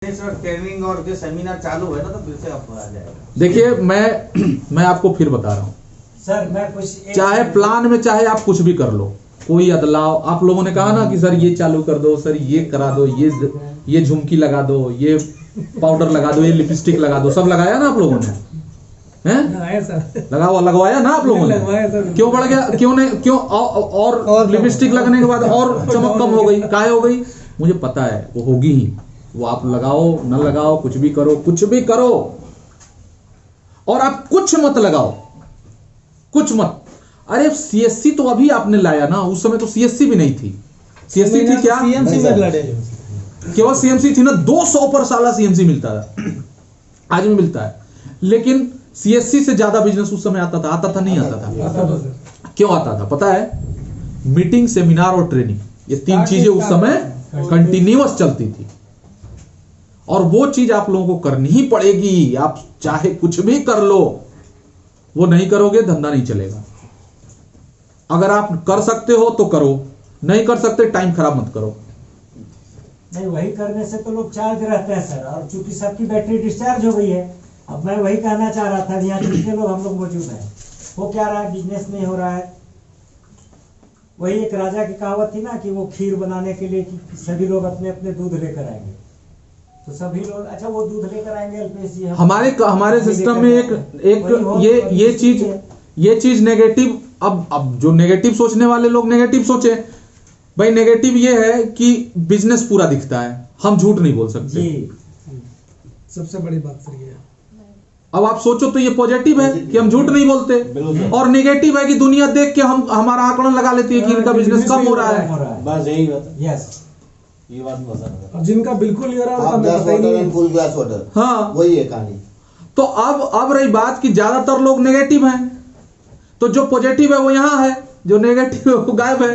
Training और जो seminar चालू है ना, तो फिर से आपको आ जाएगा। देखिए मैं आपको फिर बता रहा हूँ सर, मैं कुछ चाहे प्लान में चाहे आप कुछ भी कर लो, कोई बदलाव। आप लोगों ने कहा ना कि सर ये चालू कर दो, सर ये करा दो, ये झुमकी लगा दो, ये पाउडर लगा दो, ये लिपस्टिक लगा दो, सब लगाया ना आप लोगों ने? हैं? लगवाया ना आप लोगों ने? क्यों बढ़ गया? क्यों नहीं? क्यों? और लिपस्टिक लगने के बाद और चमक कम हो गई, काहे हो गई? मुझे पता है वो होगी ही। वो आप लगाओ न लगाओ, कुछ भी करो, कुछ भी करो, और आप कुछ मत लगाओ, कुछ मत। अरे सीएससी तो अभी आपने लाया ना, उस समय तो सीएससी भी नहीं थी। सीएससी थी क्या? सीएमसी में लड़े। केवल सीएमसी थी ना, 200 पर साला सीएमसी मिलता था, आज भी मिलता है। लेकिन सीएससी से ज्यादा बिजनेस उस समय आता था नहीं आता था? क्यों आता था पता है? मीटिंग, सेमिनार और ट्रेनिंग, ये तीन चीजें उस समय कंटिन्यूअस चलती थी, और वो चीज आप लोगों को करनी ही पड़ेगी। आप चाहे कुछ भी कर लो, वो नहीं करोगे धंधा नहीं चलेगा। अगर आप कर सकते हो तो करो, नहीं कर सकते टाइम खराब मत करो। नहीं, वही करने से तो लोग चार्ज रहते हैं सर, और चूंकि सबकी बैटरी डिस्चार्ज हो गई है। अब मैं वही कहना चाह रहा था, यहाँ जितने लोग हम लोग मौजूद हैं, वो क्या रहा है, बिजनेस नहीं हो रहा है। वही एक राजा की कहावत थी ना कि वो खीर बनाने के लिए कि सभी लोग अपने अपने दूध लेकर आएंगे, तो सभी लोग अच्छा वो दूध लेकर आएंगे अल्पेश जी। हमारे सिस्टम में एक ये चीज नेगेटिव। अब जो नेगेटिव सोचने वाले लोग नेगेटिव सोचे भाई। नेगेटिव ये है कि बिजनेस पूरा दिखता है, हम झूठ नहीं बोल सकते। सबसे बड़ी बात सर ये है। अब आप सोचो तो ये पॉजिटिव है कि हम झूठ नहीं बोलते, और नेगेटिव है कि दुनिया देख के हमारा आकलन लगा लेती है कि इनका बिजनेस कम हो रहा है। बस यही बात है। यस, ये बात पसंद है। जिनका बिल्कुल नहीं हो रहा half glass water and full glass water, हाँ वही है कहानी। तो अब रही बात कि ज्यादातर लोग नेगेटिव हैं, तो जो पॉजिटिव है वो यहाँ है, जो नेगेटिव है वो गायब है।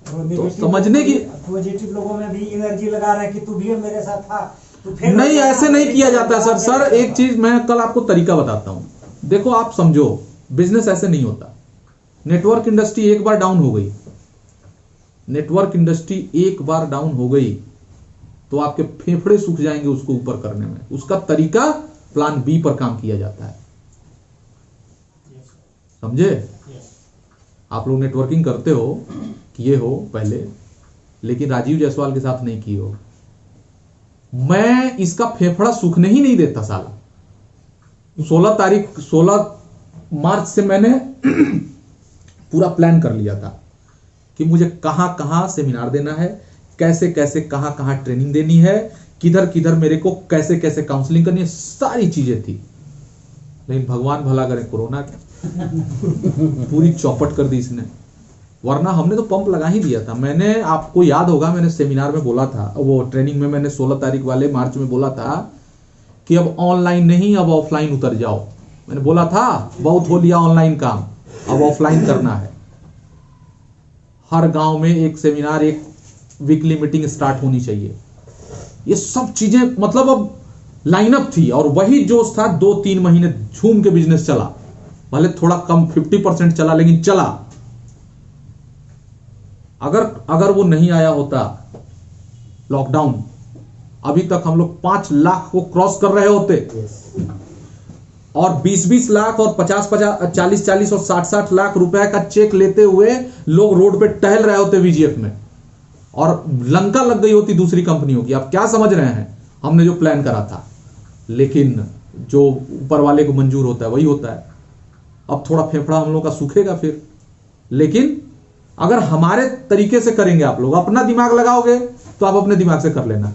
तो समझने की पॉजिटिव लोगों में भी एनर्जी लगा रहे हैं कि तू भी मेरे साथ था, तो फिर नहीं, ऐसे नहीं किया जाता सर। एक चीज मैं कल आपको तरीका बताता हूं। देखो आप समझो, बिजनेस ऐसे नहीं होता। नेटवर्क इंडस्ट्री एक बार डाउन हो गई, नेटवर्क इंडस्ट्री एक बार डाउन हो गई तो आपके फेफड़े सूख जाएंगे उसको ऊपर करने में। उसका तरीका प्लान बी पर काम किया जाता है, समझे? आप लोग नेटवर्किंग करते हो, किए हो पहले, लेकिन राजीव जायसवाल के साथ नहीं किए हो। मैं इसका फेफड़ा सूखने ही नहीं देता साला। 16 मार्च से मैंने पूरा प्लान कर लिया था कि मुझे कहां कहां सेमिनार देना है, कैसे कैसे कहां कहां ट्रेनिंग देनी है, किधर किधर मेरे को कैसे कैसे काउंसलिंग करनी है, सारी चीजें थी। लेकिन भगवान भला करे, कोरोना पूरी चौपट कर दी इसने। वरना हमने तो पंप लगा ही दिया था। मैंने, आपको याद होगा, मैंने सेमिनार में बोला था, वो ट्रेनिंग में मैंने 16 तारीख वाले मार्च में बोला था कि अब ऑनलाइन नहीं, अब ऑफलाइन उतर जाओ। मैंने बोला था, बहुत हो लिया ऑनलाइन काम, अब ऑफलाइन करना है। हर गांव में एक सेमिनार, एक वीकली मीटिंग स्टार्ट होनी चाहिए। ये सब चीजें मतलब अब लाइनअप थी, और वही जोश था। 2-3 महीने झूम के बिजनेस चला, भले थोड़ा कम 50% चला, लेकिन चला। अगर वो नहीं आया होता लॉकडाउन, अभी तक हम लोग 5 लाख को क्रॉस कर रहे होते, और 20-20 लाख और 50-50, 40-40 और 60-60 लाख रुपए का चेक लेते हुए लोग रोड पे टहल रहे होते वीजीएफ में, और लंका लग गई होती दूसरी कंपनियों की। आप क्या समझ रहे हैं हमने जो प्लान करा था? लेकिन जो ऊपर वाले को मंजूर होता है वही होता है। अब थोड़ा फेफड़ा हम लोग का सूखेगा फिर, लेकिन अगर हमारे तरीके से करेंगे, आप लोग अपना दिमाग लगाओगे तो आप अपने दिमाग से कर लेना।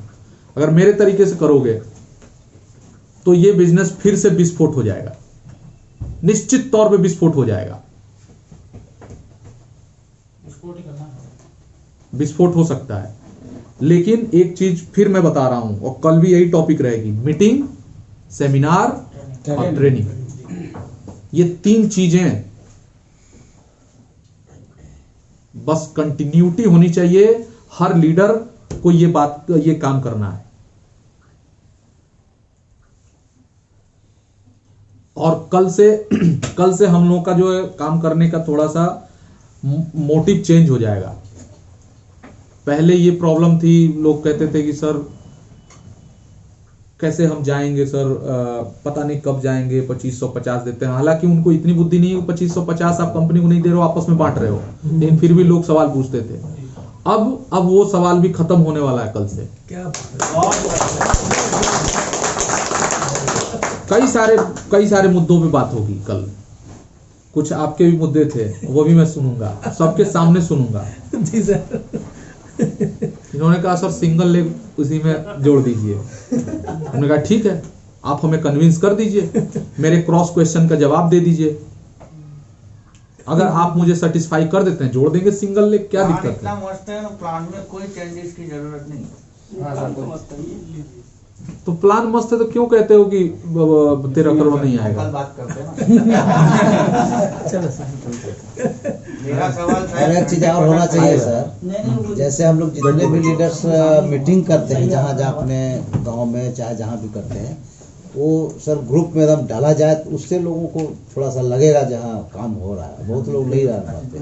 अगर मेरे तरीके से करोगे तो ये बिजनेस फिर से विस्फोट हो जाएगा, निश्चित तौर पे विस्फोट हो जाएगा। विस्फोट हो सकता है। लेकिन एक चीज फिर मैं बता रहा हूं, और कल भी यही टॉपिक रहेगी, मीटिंग, सेमिनार और ट्रेनिंग। ये 3 चीजें बस कंटिन्यूटी होनी चाहिए। हर लीडर को ये काम करना है। और कल से हम लोगों का जो है काम करने का थोड़ा सा मोटिव चेंज हो जाएगा। पहले ये प्रॉब्लम थी, लोग कहते थे कि सर कैसे हम जाएंगे सर, पता नहीं कब जाएंगे, 2550 देते हैं। हालांकि उनको इतनी बुद्धि नहीं है कि 2550 आप कंपनी को नहीं दे रहे हो, आपस में बांट रहे हो, लेकिन फिर भी लोग सवाल पूछते थे। अब वो सवाल भी खत्म होने वाला है कल से। क्या कई सारे मुद्दों पे बात होगी कल। कुछ आपके भी मुद्दे थे, वो भी मैं सुनूंगा, सबके सामने सुनूंगा। जी सर। इन्होंने कहा सर सिंगल लेग उसी में जोड़ दीजिए। हमने कहा ठीक है, आप हमें कन्विंस कर दीजिए, मेरे क्रॉस क्वेश्चन का जवाब दे दीजिए। अगर आप मुझे सेटिस्फाई कर देते हैं, जोड़ देंगे सिंगल लेग, क्या दिक्कत इतना है। मस्त है ना, प्लान में कोई चेंजेस की जरूरत नहीं। तो प्लान मस्त है तो क्यों कहते हो कि 13 करोड़ नहीं कल आएगा। बात करते हैं ना। चलो सर। मेरा सवाल था, और एक चीज और होना चाहिए सर, जैसे हम लोग जितने भी लीडर्स मीटिंग करते हैं जहाँ जहाँ अपने गांव में चाहे जहाँ भी करते हैं, वो सर ग्रुप में एकदम डाला जाए तो उससे लोगों को थोड़ा सा लगेगा जहाँ काम हो रहा है। बहुत लोग नहीं रह पाते।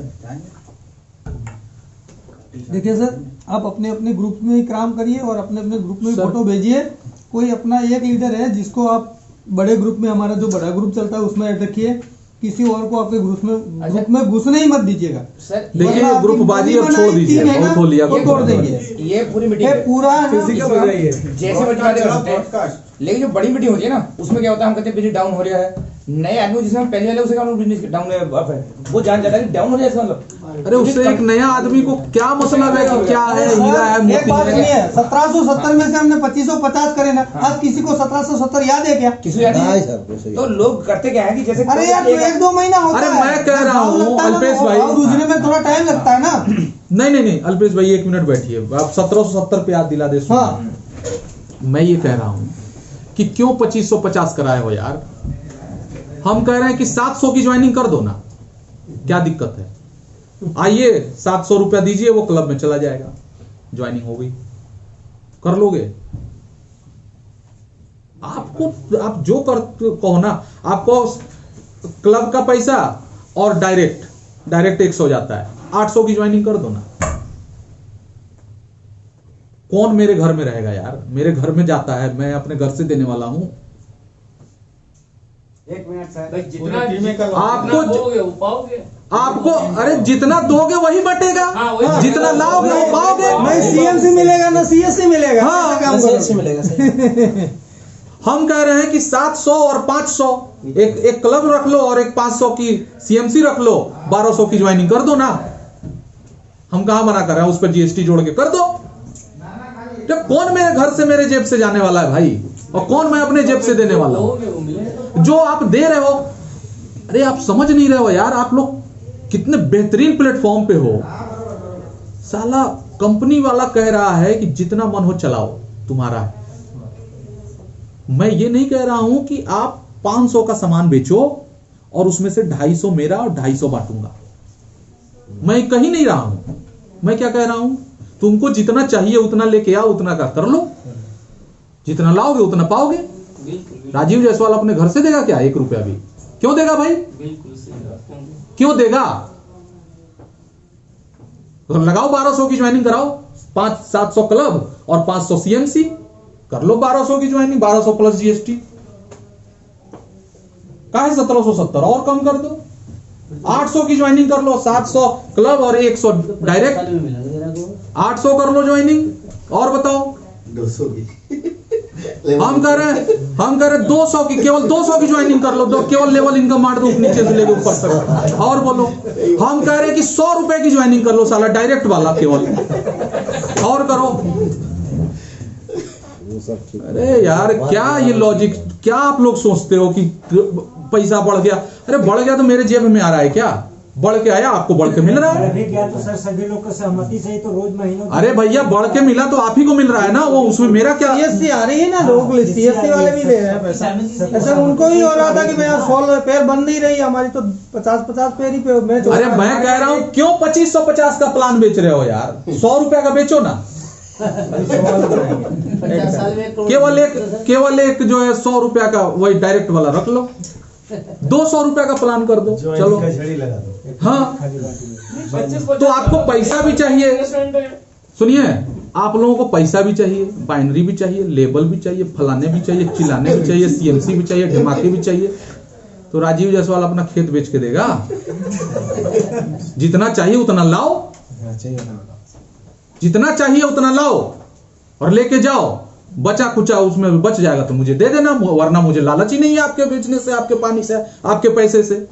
देखिए सर, आप अपने अपने ग्रुप में ही काम करिए और अपने अपने ग्रुप में सर- फोटो भेजिए। कोई अपना एक लीडर है जिसको आप बड़े ग्रुप में, हमारा जो बड़ा ग्रुप चलता है उसमें ऐड रखिए, किसी और को आपके ग्रुप में घुसने ही मत दीजिएगा। देखिए मतलब ग्रुप बाजी अब छोड़ दीजिए, बहुत हो लिया। वो छोड़ देंगे, ये पूरी मीटिंग ये है। पूरा है ना, फिजिकल हो जाइए। जैसे बच्चे बातें कर सकते हैं, लेकिन जो बड़ी मीटिंग होती है ना, उसमें क्या होता है, हम कहते हैं बिजनेस डाउन हो रहा है। नए आदमी जिसमें पहले वाले उसे बिजनेस डाउन है, वो जान जाता है कि डाउन हो जाए इसका मतलब। अरे उससे एक नया आदमी को क्या मतलब है कि क्या है, हीरा है, एक मोती बात है। सुनिए, 1770 में से हमने 2550 करे ना, आज किसी को 1770 याद है क्या? किसी याद नहीं नहीं सर, कुछ तो लोग करते क्या है कि जैसे अरे यार, एक दो महीना होता अरे है। मैं कह रहा हूँ, लगता है ना, अल्पेश भाई। और दूसरे में थोड़ा टाइम लगता है ना। नहीं अल्पेश भाई 1 मिनट बैठिए, आप 1770 पे याद दिला दे। सुनो। हाँ। मैं ये कह रहा हूं कि क्यों 2550 कराए हो यार। हम कह रहे हैं कि 700 की ज्वाइनिंग कर दो ना, क्या दिक्कत है। आइए 700 रुपया दीजिए, वो क्लब में चला जाएगा, ज्वाइनिंग हो गई, कर लोगे। आप जो कर कहो ना, आपको क्लब का पैसा और डायरेक्ट 100 जाता है, 800 की ज्वाइनिंग कर दो ना। कौन मेरे घर में रहेगा यार, मेरे घर में जाता है, मैं अपने घर से देने वाला हूं। 1 मिनट सर, आपको अरे जितना दोगे वही बटेगा, जितना लाओगे वो पाओगे। नहीं सीएमसी मिलेगा ना सीएससी मिलेगा। हाँ, ऐसा काम करो। हम कह रहे हैं कि 700 और 500 एक क्लब रख लो और एक 500 की सीएमसी रख लो, 1200 की ज्वाइनिंग कर दो ना। हम कहां मना कर रहे हैं, उस पर जीएसटी जोड़ के कर दो। तो कौन मेरे घर से मेरे जेब से जाने वाला है भाई, और कौन मैं अपने जेब से देने वाला हूं। जो आप दे रहे हो, अरे आप समझ नहीं रहे हो यार, आप लोग कितने बेहतरीन प्लेटफॉर्म पे हो। साला कंपनी वाला कह रहा है कि जितना मन हो चलाओ, तुम्हारा है। मैं ये नहीं कह रहा हूं कि आप 500 का सामान बेचो और उसमें से 250 मेरा और 250 बांटूंगा। मैं कहीं नहीं रहा हूं। मैं क्या कह रहा हूं, तुमको जितना चाहिए उतना लेके आओ, उतना का कर लो, जितना लाओगे उतना पाओगे। राजीव जायसवाल अपने घर से देगा क्या 1 रुपया भी? क्यों देगा भाई, क्यों देगा? तो लगाओ 1200 की ज्वाइनिंग कराओ, 700 क्लब और 500 सीएमसी कर लो। 1200 की ज्वाइनिंग, 1200 प्लस जीएसटी का है 1770, और कम कर दो। 800 की ज्वाइनिंग कर लो, 700 क्लब और 100 डायरेक्ट। 800 कर लो ज्वाइनिंग, और बताओ 200 की। हम कह रहे हैं 200 की, केवल 200 की ज्वाइनिंग कर लो, केवल लेवल इनकम बांट दो नीचे से लेके ऊपर तक। और बोलो, हम कह रहे हैं कि 100 रुपए की ज्वाइनिंग कर लो साला, डायरेक्ट वाला केवल, और करो। अरे यार क्या ये लॉजिक, क्या आप लोग सोचते हो कि पैसा बढ़ गया? अरे बढ़ गया तो मेरे जेब में आ रहा है क्या? बढ़ के आया, आपको बढ़ के मिल रहा है। बढ़ गया तो सर सभी लोग को सहमति से ही तो रोज महीनों अरे भैया बढ़ के मिला तो आप ही को मिल रहा है ना, वो उसमें मेरा क्या। सीएससी आ रही है ना, लोग सीएससी वाले भी ले रहे हैं पैसा। ऐसा उनको ही हो रहा था कि भैया 16 पैर बन नहीं रही हमारी, तो 50-50 पैर ही पे मैच हो अरे रहा है। मैं कह रहा हूं क्यों 2550 का प्लान बेच रहे हो यार, 100 रुपए का बेचो ना। केवल एक जो है 100 रुपया का वही डायरेक्ट वाला रख लो, 200 रुपया का प्लान कर दो, चलो। हाँ, तो आपको पैसा भी चाहिए। सुनिए, आप लोगों को पैसा भी चाहिए, बाइनरी भी चाहिए, लेबल भी चाहिए, फलाने भी चाहिए, चिल्लाने भी चाहिए, सीएमसी भी चाहिए, धमाके भी चाहिए, तो राजीव जायसवाल अपना खेत बेच के देगा? जितना चाहिए उतना लाओ, जितना चाहिए उतना लाओ और लेके जाओ। बचा कुचा उसमें बच जाएगा तो मुझे दे देना, वरना मुझे लालच ही नहीं है आपके बेचने से, आपके पानी से, आपके पैसे से।